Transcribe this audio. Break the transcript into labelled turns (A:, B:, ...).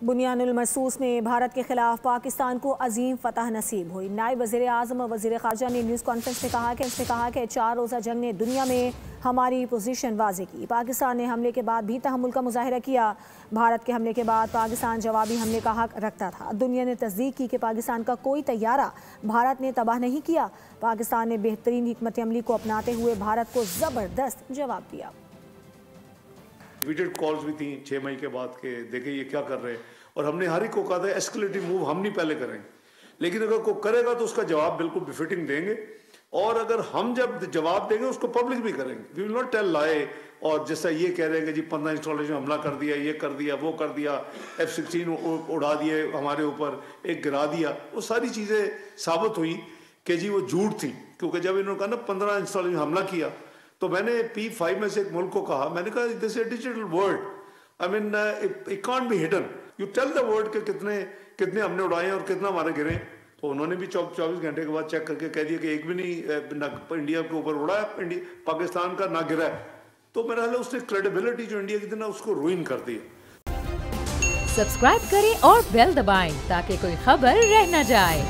A: बुनियानुल मरसूस में भारत के खिलाफ पाकिस्तान को अजीम फतह नसीब हुई। नायब वज़ीर आज़म और वज़ीर ख़ारजा ने न्यूज़ कॉन्फ्रेंस में कहा कि 4 रोज़ा जंग ने दुनिया में हमारी पोजीशन वाज़े की। पाकिस्तान ने हमले के बाद भी तहम्मुल का मुज़ाहिरा किया। भारत के हमले के बाद पाकिस्तान जवाबी हमले का हक रखता था। दुनिया ने तस्दीक की कि पाकिस्तान का कोई तैयारा भारत ने तबाह नहीं किया। पाकिस्तान ने बेहतरीन हिकमत अमली को अपनाते हुए भारत को ज़बरदस्त जवाब दिया।
B: रिपीटेड कॉल्स भी थी 6 मई के बाद के देखें ये क्या कर रहे हैं, और हमने हर एक को कहा था एस्केलेटिव मूव हम नहीं पहले करेंगे, लेकिन अगर कोई करेगा तो उसका जवाब बिल्कुल बिफिटिंग देंगे, और अगर हम जब जवाब देंगे उसको पब्लिक भी करेंगे। वी विल नॉट टेल लाए और जैसा ये कह रहे हैं कि जी 15 इंस्टॉलेशन हमला कर दिया, ये कर दिया, वो कर दिया, F-16 उड़ा दिए हमारे ऊपर, एक गिरा दिया। वो सारी चीज़ें साबित हुई कि जी वो झूठ थी, क्योंकि जब इन्होंने कहा ना 15 इंस्टॉलेशन हमला किया, तो मैंने P5 में से एक मुल्क को कहा, मैंने कहा this is a digital world, I mean it can't be hidden, you tell the world के कितने हमने उड़ाए और कितना हमारे गिरे। तो उन्होंने भी 24 घंटे के बाद चेक करके कह दिया कि एक भी नहीं इंडिया के ऊपर उड़ा है, पाकिस्तान का ना गिरा है। तो मेरा ख्याल है उसने क्रेडिबिलिटी जो इंडिया की थी ना उसको रुइन कर दिया।
C: सब्सक्राइब करें और बेल दबाएं ताकि कोई खबर रह न जाए।